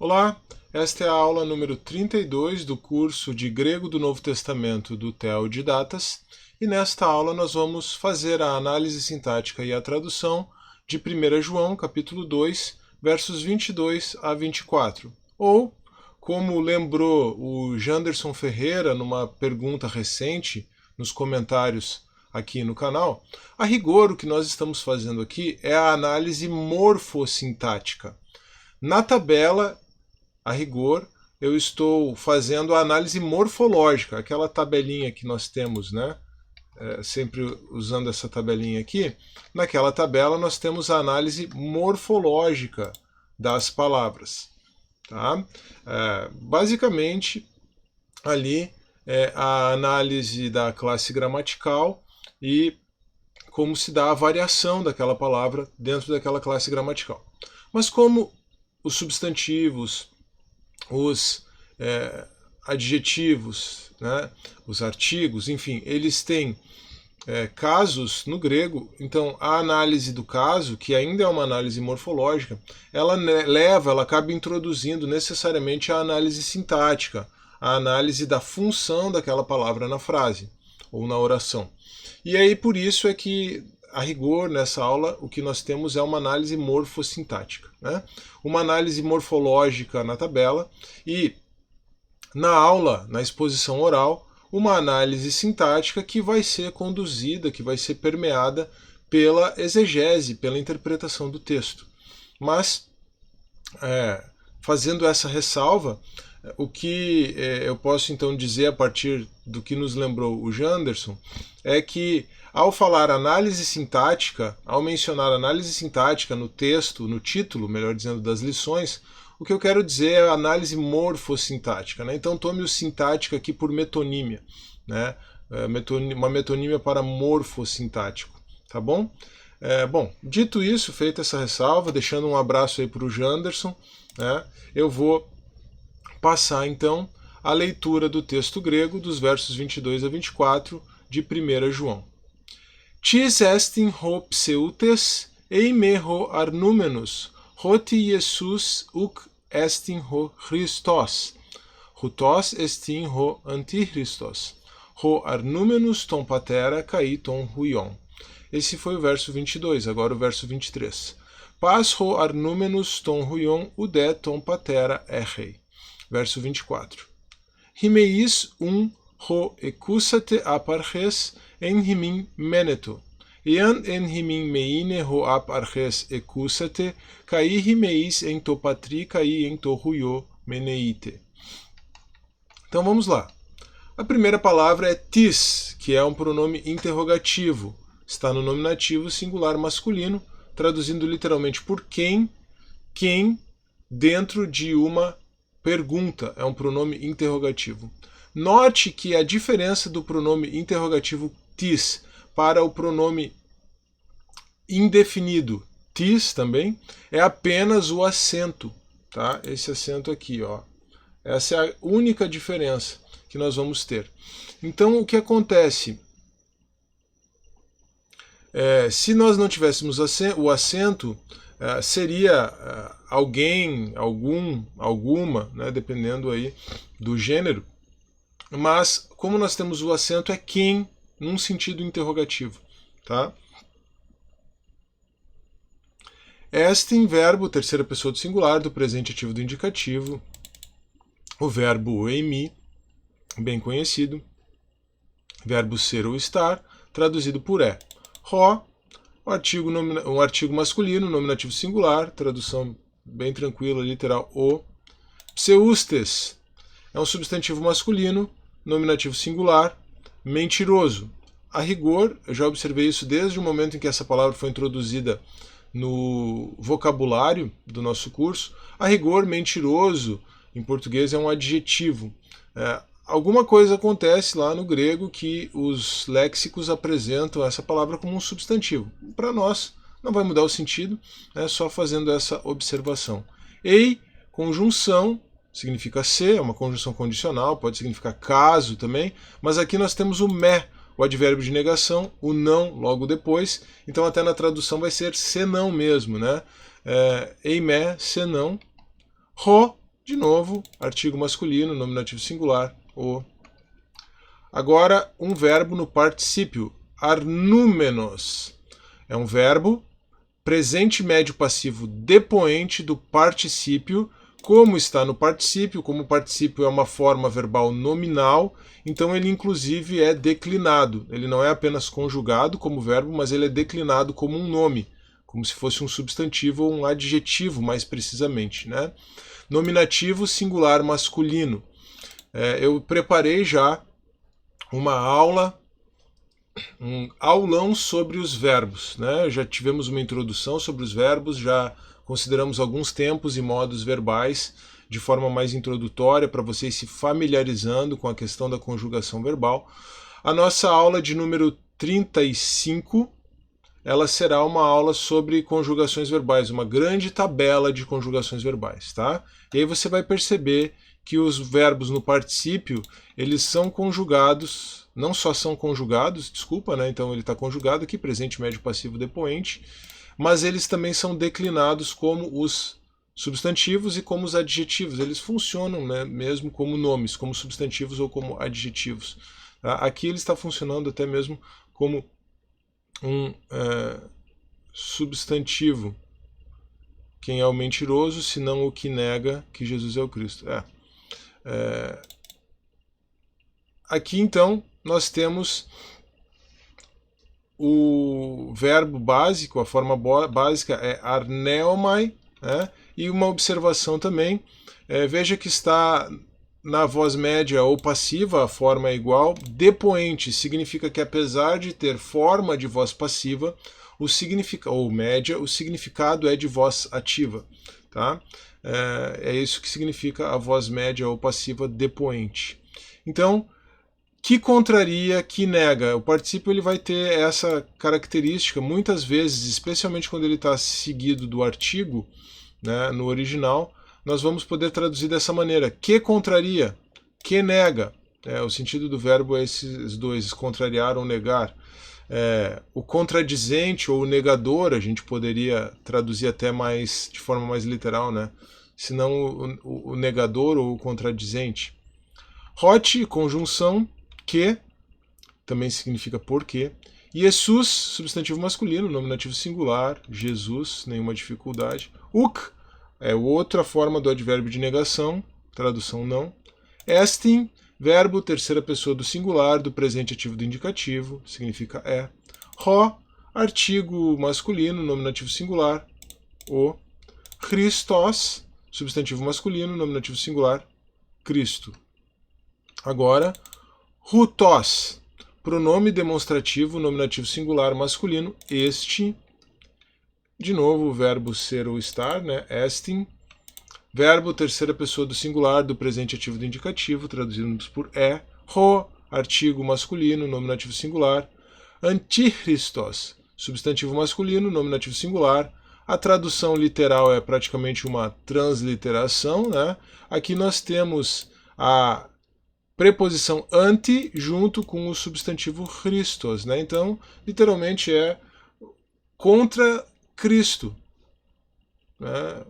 Olá, esta é a aula número 32 do curso de Grego do Novo Testamento do Theodidatas, e nesta aula nós vamos fazer a análise sintática e a tradução de 1 João, capítulo 2, versos 22 a 24. Ou, como lembrou o Janderson Ferreira numa pergunta recente nos comentários aqui no canal, a rigor o que nós estamos fazendo aqui é a análise morfossintática. Na tabela, a rigor, eu estou fazendo a análise morfológica, aquela tabelinha que nós temos, né? Sempre usando essa tabelinha aqui. Naquela tabela nós temos a análise morfológica das palavras. Tá? Basicamente, ali é a análise da classe gramatical e como se dá a variação daquela palavra dentro daquela classe gramatical. Mas como os substantivos, os adjetivos, né, os artigos, enfim, eles têm casos no grego, então a análise do caso, que ainda é uma análise morfológica, ela acaba introduzindo necessariamente a análise sintática, a análise da função daquela palavra na frase ou na oração. E aí por isso é que, a rigor, nessa aula, o que nós temos é uma análise morfossintática, né? Uma análise morfológica na tabela e, na aula, na exposição oral, uma análise sintática que vai ser conduzida, que vai ser permeada pela exegese, pela interpretação do texto. Mas, fazendo essa ressalva, o que eu posso então dizer a partir do que nos lembrou o Janderson é que, ao falar análise sintática, ao mencionar análise sintática no texto, no título, melhor dizendo, das lições, o que eu quero dizer é análise morfossintática, né? Então tome o sintática aqui por metonímia, né? Uma metonímia para morfossintático, tá bom? Bom, dito isso, feita essa ressalva, deixando um abraço aí para o Janderson, né? Eu vou passar então a leitura do texto grego dos versos 22 a 24 de 1 João. Tis estin ho pseutes eime ho arnúmenos, hoti Jesus uk estin ho Christos, hutos estin ho antichristos, ho arnúmenos ton patera kai ton huion. Esse foi o verso 22, agora o verso 23. Pas ho arnúmenos ton huion ude ton patera errei. Verso 24. Himeis ho ecusate aparches en himin meneto, ian en himin meine ho aparches ecusate, kai himeis en to patri, kai en to huio meneite. Então vamos lá. A primeira palavra é tis, que é um pronome interrogativo. Está no nominativo singular masculino, traduzindo literalmente por quem dentro de uma pergunta, é um pronome interrogativo. Note que a diferença do pronome interrogativo tis para o pronome indefinido tis também é apenas o acento, tá? Esse acento aqui, ó. Essa é a única diferença que nós vamos ter. Então, o que acontece? Se nós não tivéssemos o acento, seria alguém, algum, alguma, né, dependendo aí do gênero, mas como nós temos o acento, é quem, num sentido interrogativo. Tá? Estem, verbo, terceira pessoa do singular, do presente ativo do indicativo, o verbo eimi, bem conhecido, verbo ser ou estar, traduzido por é. Ro, um artigo masculino, nominativo singular, tradução bem tranquila, literal, o. Pseustes é um substantivo masculino, nominativo singular, mentiroso. A rigor, eu já observei isso desde o momento em que essa palavra foi introduzida no vocabulário do nosso curso. A rigor, mentiroso, em português, é um adjetivo. Alguma coisa acontece lá no grego que os léxicos apresentam essa palavra como um substantivo. Para nós, não vai mudar o sentido, só fazendo essa observação. Ei, conjunção, significa ser, é uma conjunção condicional, pode significar caso também, mas aqui nós temos o me, o advérbio de negação, o não logo depois, então até na tradução vai ser senão mesmo, né? Ei me, senão. Ro De novo, artigo masculino, nominativo singular, o. Agora, um verbo no particípio, arnúmenos. É um verbo presente médio passivo depoente do particípio. Como está no particípio, como o particípio é uma forma verbal nominal, então ele inclusive é declinado. Ele não é apenas conjugado como verbo, mas ele é declinado como um nome, como se fosse um substantivo ou um adjetivo, mais precisamente, né? Nominativo singular masculino. Eu preparei já uma aula, um aulão sobre os verbos, né? Já tivemos uma introdução sobre os verbos, já consideramos alguns tempos e modos verbais de forma mais introdutória para vocês se familiarizando com a questão da conjugação verbal. A nossa aula de número 35, ela será uma aula sobre conjugações verbais, uma grande tabela de conjugações verbais, tá? E aí você vai perceber que os verbos no particípio, eles são conjugados, não só são conjugados, desculpa, né? Então ele está conjugado aqui, presente, médio, passivo, depoente, mas eles também são declinados como os substantivos e como os adjetivos. Eles funcionam, né, mesmo como nomes, como substantivos ou como adjetivos. Tá? Aqui ele está funcionando até mesmo como um substantivo. Quem é o mentiroso, senão o que nega que Jesus é o Cristo? Aqui, então, nós temos o verbo básico, a forma básica é arneomai, né? E uma observação também, veja que está na voz média ou passiva, a forma é igual. Depoente significa que apesar de ter forma de voz passiva, ou média, o significado é de voz ativa. Tá? É isso que significa a voz média ou passiva depoente. Então, que contraria, que nega. O particípio ele vai ter essa característica, muitas vezes, especialmente quando ele está seguido do artigo, né, no original, nós vamos poder traduzir dessa maneira. Que contraria, que nega. O sentido do verbo é esses dois, contrariar ou negar. O contradizente ou o negador, a gente poderia traduzir até mais de forma mais literal, né? Senão o negador ou o contradizente. Hot, conjunção, que, também significa porque. Jesus, substantivo masculino, nominativo singular, Jesus, nenhuma dificuldade. Uk é outra forma do advérbio de negação, tradução não. Estin, verbo, terceira pessoa do singular, do presente ativo do indicativo, significa é. Ro, artigo masculino, nominativo singular, o. Christos, substantivo masculino, nominativo singular, Cristo. Agora, hutos, pronome demonstrativo, nominativo singular masculino, este. De novo, o verbo ser ou estar, né? Estin. Verbo, terceira pessoa do singular, do presente ativo do indicativo, traduzidos por é. Ro, artigo masculino, nominativo singular. Antichristos, substantivo masculino, nominativo singular. A tradução literal é praticamente uma transliteração, né? Aqui nós temos a preposição anti junto com o substantivo Christos, né? Então, literalmente é contra Cristo, né?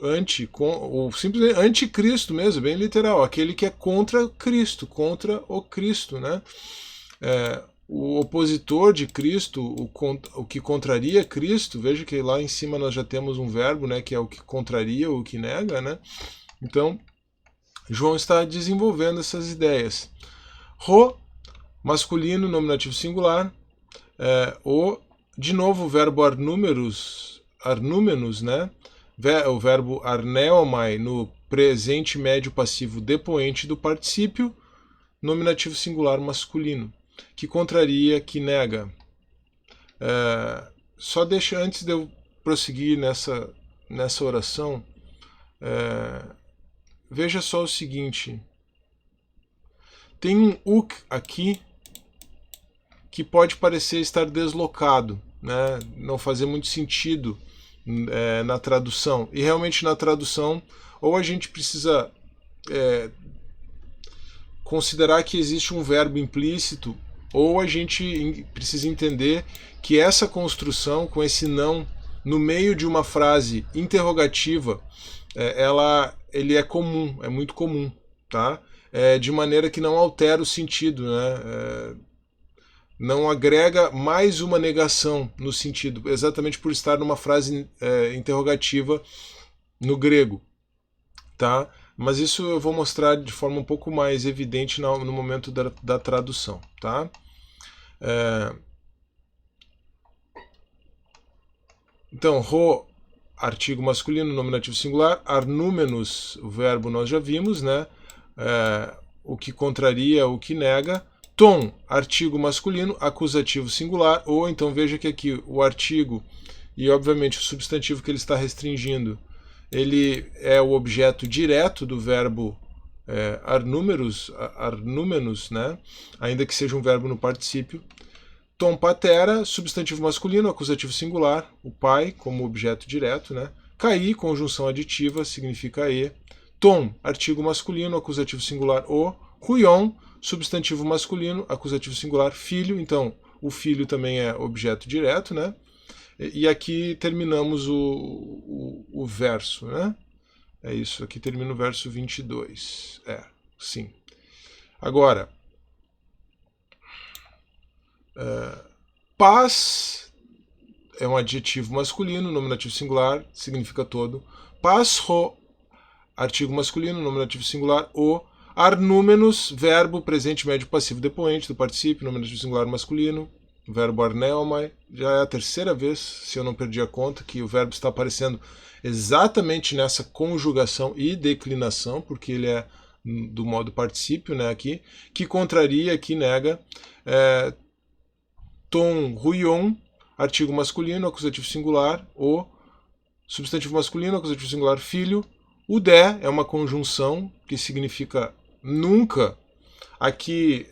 Ou simplesmente anticristo mesmo, bem literal, aquele que é contra Cristo, contra o Cristo, né? O opositor de Cristo, o que contraria Cristo, veja que lá em cima nós já temos um verbo, né, que é o que contraria ou o que nega, né? Então, João está desenvolvendo essas ideias. Ro, masculino, nominativo singular. De novo, o verbo arnúmenos, né? O verbo arneomai no presente médio passivo depoente do particípio, nominativo singular masculino, que contraria, que nega. Só deixa, antes de eu prosseguir nessa oração, veja só o seguinte. Tem um uk aqui que pode parecer estar deslocado, né? Não fazer muito sentido na tradução. E realmente na tradução, ou a gente precisa considerar que existe um verbo implícito, ou a gente precisa entender que essa construção com esse não no meio de uma frase interrogativa, ele é comum, é muito comum, tá? De maneira que não altera o sentido, né? Não agrega mais uma negação no sentido, exatamente por estar numa frase interrogativa no grego, tá? Mas isso eu vou mostrar de forma um pouco mais evidente no momento da tradução, tá? Então, ro, artigo masculino, nominativo singular, arnúmenos, o verbo nós já vimos, né? O que contraria, o que nega. Tom, artigo masculino, acusativo singular, ou então veja que aqui o artigo e obviamente o substantivo que ele está restringindo, ele é o objeto direto do verbo arnúmenos, né? Ainda que seja um verbo no particípio. Tom patera, substantivo masculino, acusativo singular, o pai como objeto direto, né? Caí, conjunção aditiva, significa e. Tom, artigo masculino, acusativo singular, o. Ruion, substantivo masculino, acusativo singular, filho. Então, o filho também é objeto direto, né? E aqui terminamos o verso, né? É isso, aqui termina o verso 22. Sim. Agora, paz é um adjetivo masculino, nominativo singular, significa todo. Paz ro, artigo masculino, nominativo singular, o. Arnúmenos, verbo presente, médio, passivo, depoente do particípio, nominativo singular masculino. Verbo arneomai, já é a terceira vez, se eu não perdi a conta, que o verbo está aparecendo exatamente nessa conjugação e declinação, porque ele é do modo particípio, né, aqui, que contraria, que nega. Tom ruion, artigo masculino, acusativo singular, o. Substantivo masculino, acusativo singular, filho. O de é uma conjunção que significa nunca. Aqui,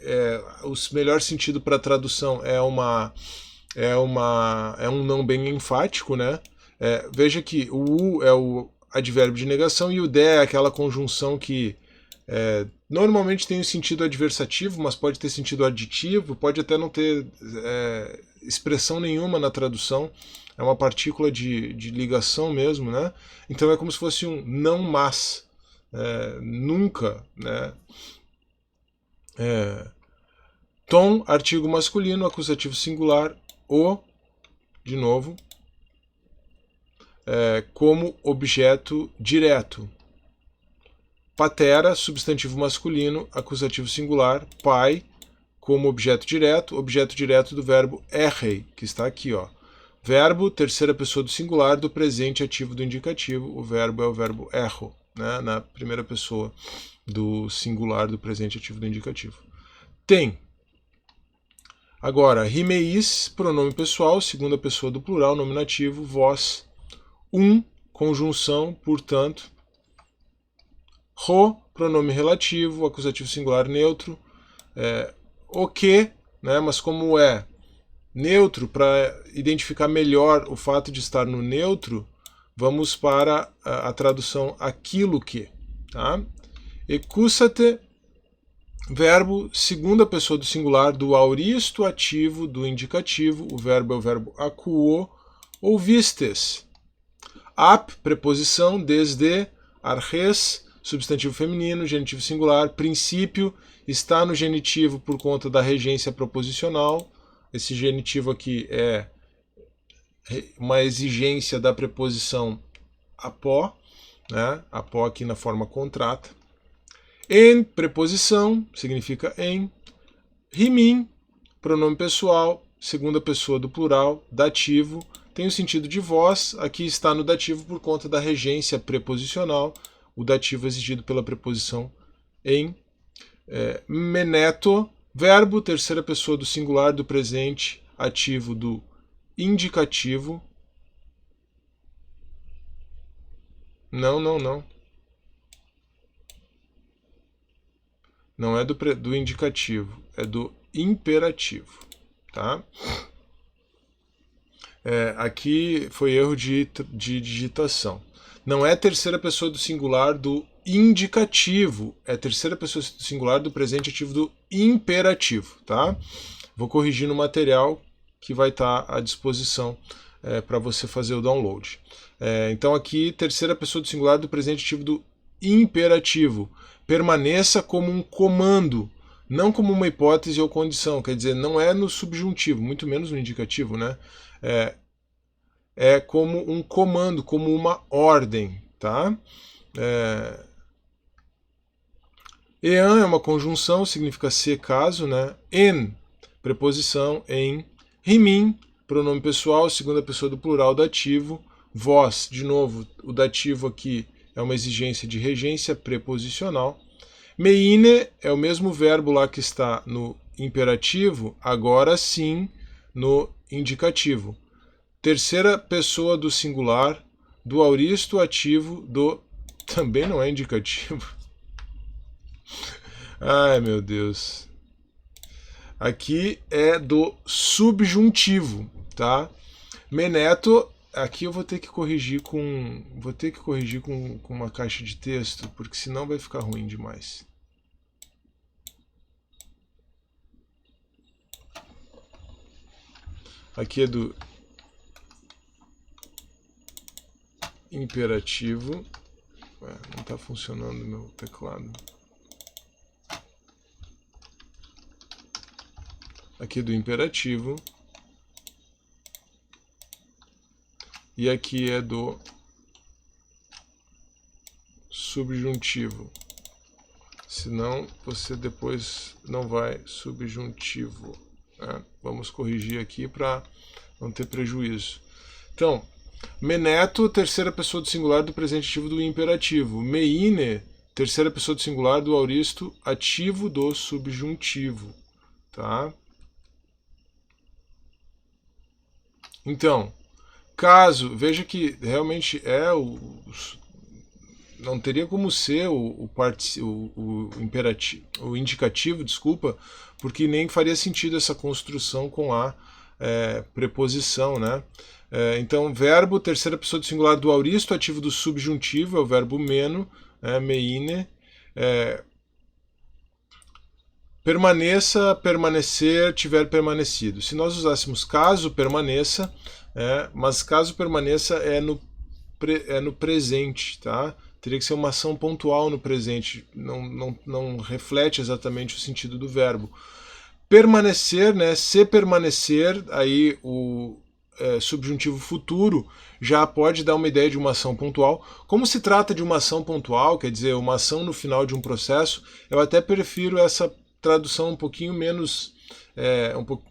o melhor sentido para a tradução é um não bem enfático, né? Veja que o u é o advérbio de negação e o de é aquela conjunção que normalmente tem o sentido adversativo, mas pode ter sentido aditivo, pode até não ter expressão nenhuma na tradução. É uma partícula de ligação mesmo, né? Então é como se fosse um não mas, nunca, né? Tom, artigo masculino, acusativo singular, o, de novo, como objeto direto. Patera, substantivo masculino, acusativo singular, pai, como objeto direto do verbo errei, que está aqui, ó. Verbo, terceira pessoa do singular, do presente ativo do indicativo. O verbo é o verbo erro, né, na primeira pessoa do singular do presente ativo do indicativo. Tem. Agora, rimeis, pronome pessoal, segunda pessoa do plural, nominativo, vós. Conjunção, portanto. Ro, pronome relativo, acusativo singular neutro. O que, né, mas como é neutro, para identificar melhor o fato de estar no neutro, vamos para a tradução aquilo que. Tá? Ecusate, verbo, segunda pessoa do singular, do auristo ativo do indicativo, o verbo é o verbo acuo, ouvistes. Ap, preposição, desde, arres, substantivo feminino, genitivo singular, princípio, está no genitivo por conta da regência proposicional. Esse genitivo aqui é uma exigência da preposição apó, né? Apó aqui na forma contrata. Em, preposição, significa em. Rimim, pronome pessoal, segunda pessoa do plural, dativo, tem o sentido de vós, aqui está no dativo por conta da regência preposicional, o dativo exigido pela preposição em. Meneto, verbo, terceira pessoa do singular, do presente ativo do indicativo. Não. Não é do indicativo, é do imperativo. Tá? Aqui foi erro de digitação. Não é terceira pessoa do singular do indicativo, é terceira pessoa do singular do presente ativo do imperativo. Tá? Vou corrigir no material que vai estar à disposição para você fazer o download. Então aqui, terceira pessoa do singular do presente ativo do imperativo. Permaneça como um comando, não como uma hipótese ou condição. Quer dizer, não é no subjuntivo, muito menos no indicativo, né? É como um comando, como uma ordem, tá? Ean é uma conjunção, significa ser caso, né? En, preposição, em. Rimim, pronome pessoal, segunda pessoa do plural dativo. Vós, de novo, o dativo aqui é uma exigência de regência preposicional. Meine é o mesmo verbo lá que está no imperativo, agora sim no indicativo. Terceira pessoa do singular, do auristo ativo, do... Também não é indicativo. Ai, meu Deus. Aqui é do subjuntivo, tá? Meneto, aqui eu vou ter que corrigir com uma caixa de texto, porque senão vai ficar ruim demais. Aqui é do imperativo. Não está funcionando o meu teclado. Aqui do imperativo. E aqui é do subjuntivo. Senão você depois não vai subjuntivo. Né? Vamos corrigir aqui para não ter prejuízo. Então, meneto, terceira pessoa do singular do presente ativo do imperativo. Meine, terceira pessoa do singular do auristo ativo do subjuntivo. Tá? Então, caso, veja que realmente não teria como ser o indicativo, desculpa, porque nem faria sentido essa construção com a preposição, né? Então, verbo, terceira pessoa do singular do auristo ativo do subjuntivo, é o verbo meno, meine. Permaneça, permanecer, tiver permanecido. Se nós usássemos caso permaneça, mas caso permaneça é no presente, tá? Teria que ser uma ação pontual no presente, não reflete exatamente o sentido do verbo. Permanecer, né? Se permanecer, aí o subjuntivo futuro já pode dar uma ideia de uma ação pontual. Como se trata de uma ação pontual, quer dizer, uma ação no final de um processo, eu até prefiro essa tradução um pouquinho menos,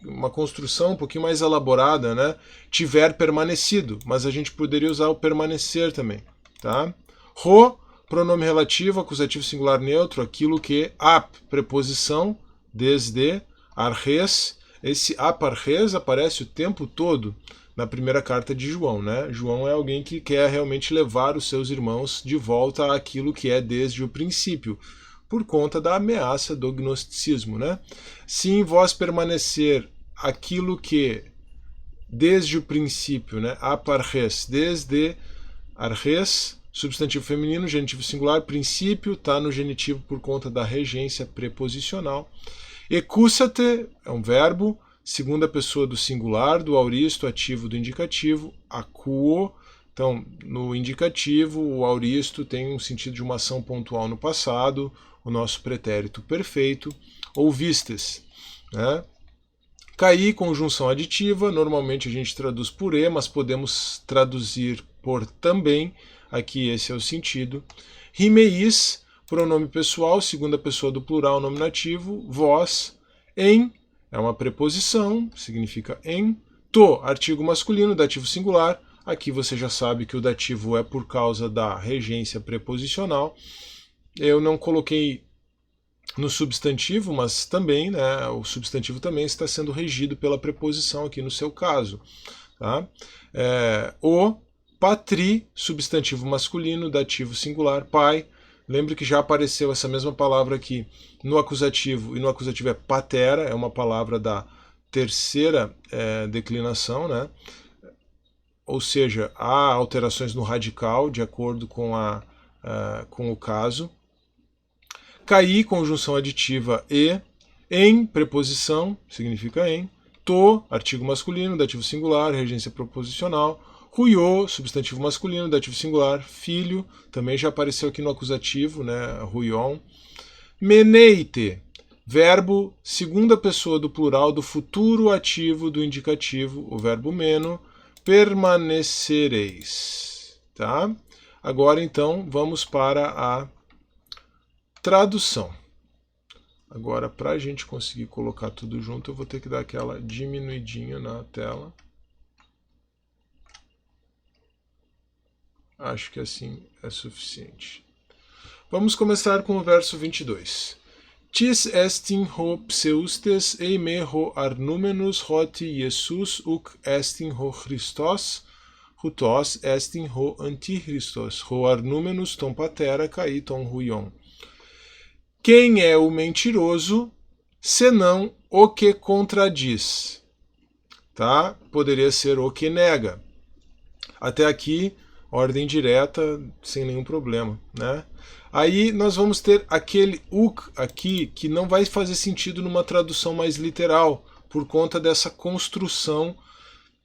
uma construção um pouquinho mais elaborada, né? Tiver permanecido, mas a gente poderia usar o permanecer também, tá? Ro, pronome relativo, acusativo singular neutro, aquilo que ap, preposição, desde, arres, esse ap arres aparece o tempo todo na primeira carta de João, né? João é alguém que quer realmente levar os seus irmãos de volta àquilo que é desde o princípio, por conta da ameaça do gnosticismo, né? Se em vós permanecer aquilo que desde o princípio, né? Aparres, desde arres, substantivo feminino, genitivo singular, princípio, está no genitivo por conta da regência preposicional. Ecúsate é um verbo, segunda pessoa do singular, do auristo ativo do indicativo, acuo. Então, no indicativo, o auristo tem um sentido de uma ação pontual no passado, o nosso pretérito perfeito, ouvistes, né? Cair, conjunção aditiva, normalmente a gente traduz por e, mas podemos traduzir por também, aqui esse é o sentido. Rimeis, pronome pessoal, segunda pessoa do plural nominativo, vós, em, é uma preposição, significa em, to, artigo masculino, dativo singular, aqui você já sabe que o dativo é por causa da regência preposicional. Eu não coloquei no substantivo, mas também, né, o substantivo também está sendo regido pela preposição aqui no seu caso. Tá? O patri, substantivo masculino, dativo singular, pai. Lembre que já apareceu essa mesma palavra aqui no acusativo, e no acusativo é patera, é uma palavra da terceira declinação, né? Ou seja, há alterações no radical de acordo com o caso. Cair, conjunção aditiva e, em, preposição, significa em, to, artigo masculino, dativo singular, regência proposicional, Huiô, substantivo masculino, dativo singular. Filho, também já apareceu aqui no acusativo, né? Huion. Meneite, verbo segunda pessoa do plural do futuro ativo do indicativo, o verbo meno, permanecereis. Tá? Agora, então, vamos para a tradução. Agora, para a gente conseguir colocar tudo junto, eu vou ter que dar aquela diminuidinha na tela. Acho que assim é suficiente. Vamos começar com o verso 22. Tis estin ho pseustes eime ho arnumenus hoti Jesus uk estin ho Christos, hutos estin ho antichristos, ho arnumenus ton patera kai ton huion. Quem é o mentiroso, senão o que contradiz? Tá? Poderia ser o que nega. Até aqui, ordem direta, sem nenhum problema, né? Aí nós vamos ter aquele uk aqui que não vai fazer sentido numa tradução mais literal, por conta dessa construção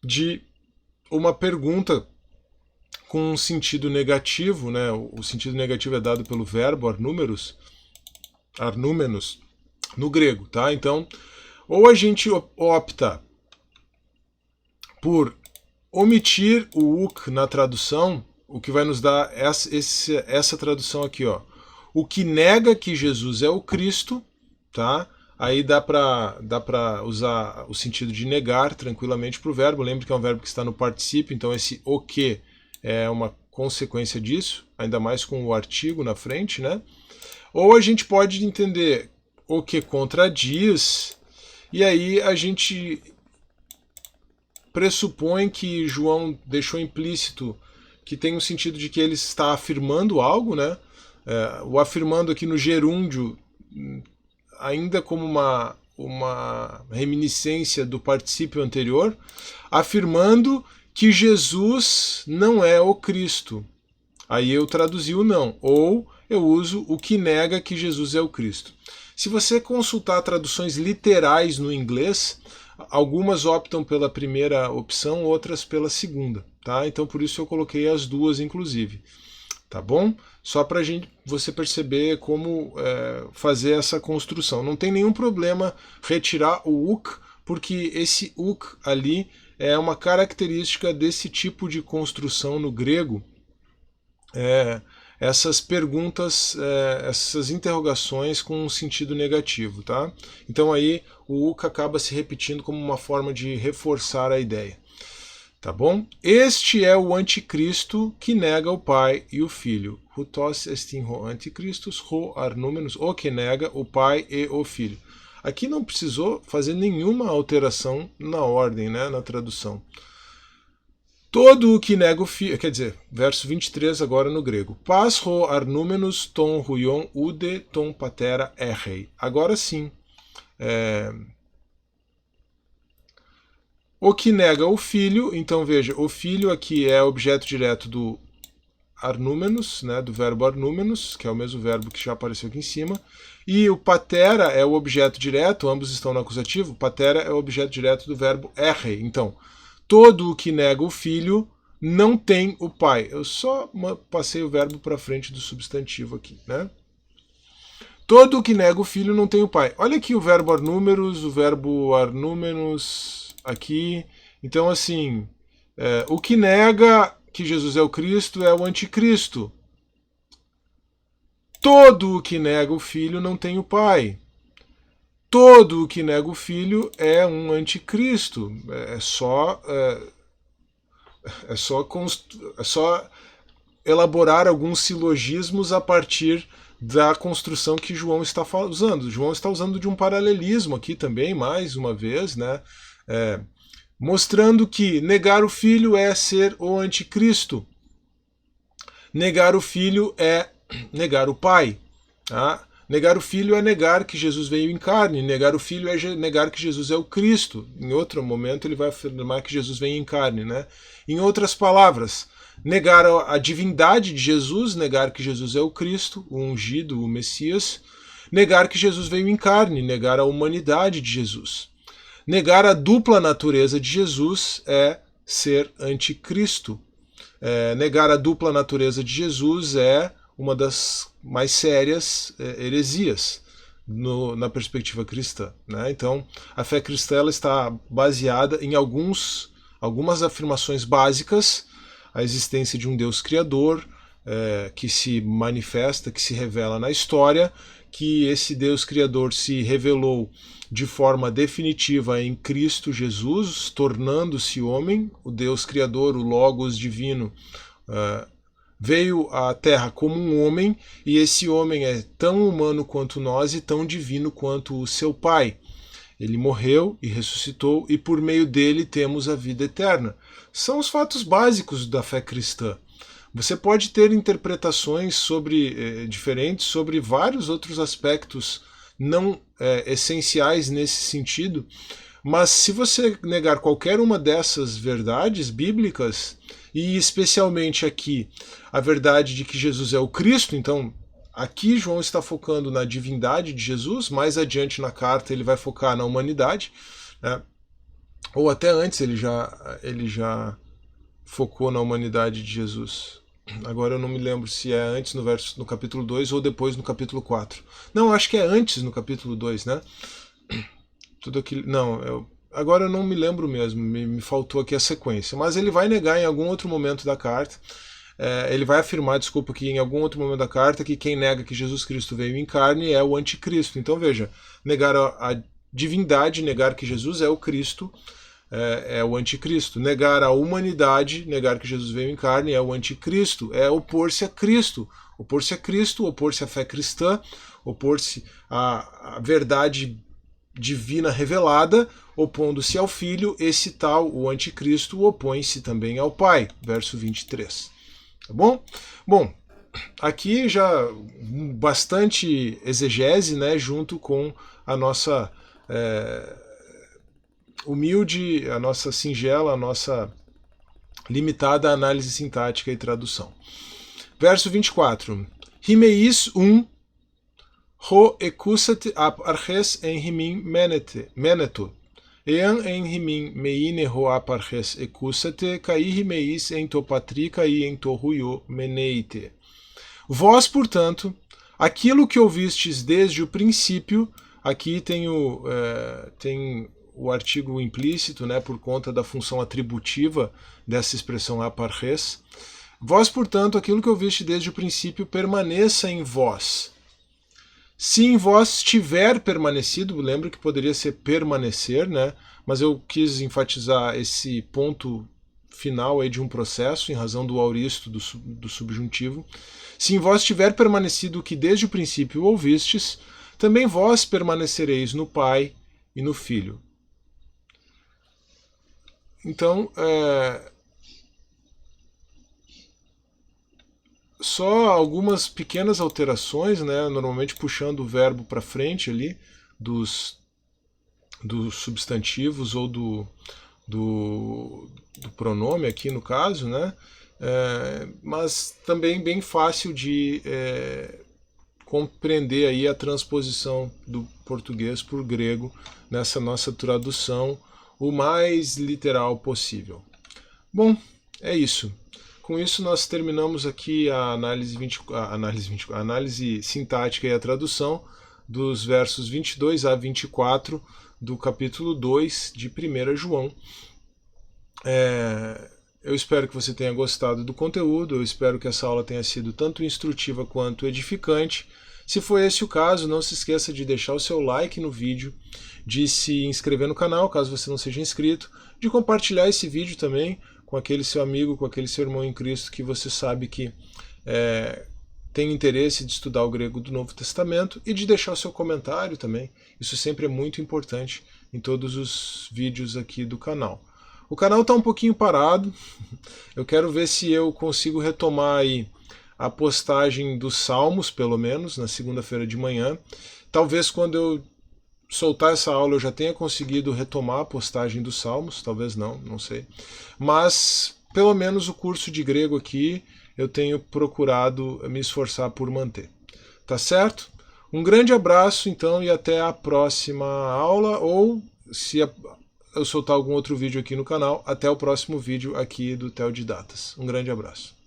de uma pergunta com um sentido negativo, né? O sentido negativo é dado pelo verbo arnúmenos, no grego, tá? Então, ou a gente opta por omitir o uk na tradução, o que vai nos dar essa tradução aqui, ó. O que nega que Jesus é o Cristo, tá? Aí dá para usar o sentido de negar tranquilamente para o verbo. Lembre que é um verbo que está no particípio, então esse o que é uma consequência disso, ainda mais com o artigo na frente, né? Ou a gente pode entender o que contradiz, e aí a gente pressupõe que João deixou implícito que tem o sentido de que ele está afirmando algo, né? O afirmando aqui no gerúndio, ainda como uma reminiscência do particípio anterior, afirmando que Jesus não é o Cristo. Aí eu traduzi o não, ou eu uso o que nega que Jesus é o Cristo. Se você consultar traduções literais no inglês, algumas optam pela primeira opção, outras pela segunda, tá? Então por isso eu coloquei as duas, inclusive, tá bom? Só para você perceber como fazer essa construção. Não tem nenhum problema retirar o uk, porque esse uk ali é uma característica desse tipo de construção no grego. Essas perguntas, essas interrogações com um sentido negativo, tá? Então aí o uk acaba se repetindo como uma forma de reforçar a ideia, tá bom? Este é o anticristo que nega o Pai e o Filho. Hutos estin ho anticristus, ho arnúmenos, o que nega o Pai e o Filho. Aqui não precisou fazer nenhuma alteração na ordem, né, na tradução. Todo o que nega o filho, quer dizer, verso 23 agora no grego. Pas ho arnúmenos ton huion ude ton patera errei. Agora sim. O que nega o filho, então veja, o filho aqui é objeto direto do arnúmenos, né, do verbo arnúmenos, que é o mesmo verbo que já apareceu aqui em cima. E o patera é o objeto direto, ambos estão no acusativo. Patera é o objeto direto do verbo errei. Então, todo o que nega o filho não tem o pai. Eu só passei o verbo para frente do substantivo aqui, né? Todo o que nega o filho não tem o pai. Olha aqui o verbo arnúmeros, o verbo arnúmenos aqui. Então, assim, o que nega que Jesus é o Cristo é o anticristo. Todo o que nega o filho não tem o pai. Todo o que nega o filho é um anticristo. É só elaborar alguns silogismos a partir da construção que João está usando. João está usando de um paralelismo aqui também, mais uma vez, né? Mostrando que negar o filho é ser o anticristo. Negar o filho é negar o pai. Tá? Negar o filho é negar que Jesus veio em carne. Negar o filho é negar que Jesus é o Cristo. Em outro momento ele vai afirmar que Jesus vem em carne, né? Em outras palavras, negar a divindade de Jesus, negar que Jesus é o Cristo, o ungido, o Messias. Negar que Jesus veio em carne, negar a humanidade de Jesus. Negar a dupla natureza de Jesus é ser anticristo. Negar a dupla natureza de Jesus é uma das mais sérias heresias na perspectiva cristã, né? Então, a fé cristã ela está baseada em algumas afirmações básicas: a existência de um Deus criador, que se manifesta, que se revela na história, que esse Deus criador se revelou de forma definitiva em Cristo Jesus, tornando-se homem. O Deus criador, o Logos divino, veio à Terra como um homem, e esse homem é tão humano quanto nós e tão divino quanto o seu Pai. Ele morreu e ressuscitou, e por meio dele temos a vida eterna. São os fatos básicos da fé cristã. Você pode ter interpretações diferentes sobre vários outros aspectos não essenciais nesse sentido, mas se você negar qualquer uma dessas verdades bíblicas, e especialmente aqui a verdade de que Jesus é o Cristo, então aqui João está focando na divindade de Jesus, mais adiante na carta ele vai focar na humanidade, né? Ou até antes ele já focou na humanidade de Jesus. Agora eu não me lembro se é antes no capítulo 2 ou depois no capítulo 4. Não, acho que é antes no capítulo 2, né? Tudo aquilo. Não, agora eu não me lembro mesmo, me faltou aqui a sequência. Mas ele vai negar em algum outro momento da carta. Ele vai afirmar, desculpa, que em algum outro momento da carta que quem nega que Jesus Cristo veio em carne é o anticristo. Então veja, negar a divindade, negar que Jesus é o Cristo, é o anticristo. Negar a humanidade, negar que Jesus veio em carne, é o anticristo. É opor-se a Cristo. Opor-se a Cristo, opor-se à fé cristã, opor-se à verdade divina revelada, opondo-se ao Filho. Esse tal, o anticristo, opõe-se também ao Pai. Verso 23. Tá bom? Bom, aqui já bastante exegese, né, junto com a nossa humilde, a nossa singela, a nossa limitada análise sintática e tradução. Verso 24. Himeis ho ekusat ap arches en himin meneto. Ean en himin meine ho ap arches ekusate, kai himeis en to patri, kai en to huyo meneite. Vós, portanto, aquilo que ouvistes desde o princípio, aqui tem o artigo implícito, né, por conta da função atributiva dessa expressão aparres. Vós, portanto, aquilo que ouviste desde o princípio, permaneça em vós. Se em vós tiver permanecido, lembro que poderia ser permanecer, né, mas eu quis enfatizar esse ponto final aí de um processo, em razão do auristo do subjuntivo. Se em vós tiver permanecido o que desde o princípio ouvistes, também vós permanecereis no Pai e no Filho. Então, só algumas pequenas alterações, né, normalmente puxando o verbo para frente ali, dos substantivos ou do pronome aqui no caso, né, mas também bem fácil de compreender aí a transposição do português para o grego nessa nossa tradução o mais literal possível. Bom, é isso. Com isso nós terminamos aqui a análise sintática e a tradução dos versos 22 a 24 do capítulo 2 de 1 João. Eu espero que você tenha gostado do conteúdo, eu espero que essa aula tenha sido tanto instrutiva quanto edificante. Se for esse o caso, não se esqueça de deixar o seu like no vídeo, de se inscrever no canal, caso você não seja inscrito, de compartilhar esse vídeo também com aquele seu amigo, com aquele seu irmão em Cristo que você sabe que tem interesse de estudar o grego do Novo Testamento, e de deixar o seu comentário também. Isso sempre é muito importante em todos os vídeos aqui do canal. O canal está um pouquinho parado, eu quero ver se eu consigo retomar aí a postagem dos Salmos, pelo menos, na segunda-feira de manhã. Talvez quando eu soltar essa aula eu já tenha conseguido retomar a postagem dos Salmos, talvez não sei. Mas, pelo menos o curso de grego aqui, eu tenho procurado me esforçar por manter. Tá certo? Um grande abraço, então, e até a próxima aula, ou se eu soltar algum outro vídeo aqui no canal. Até o próximo vídeo aqui do Theo de Datas. Um grande abraço.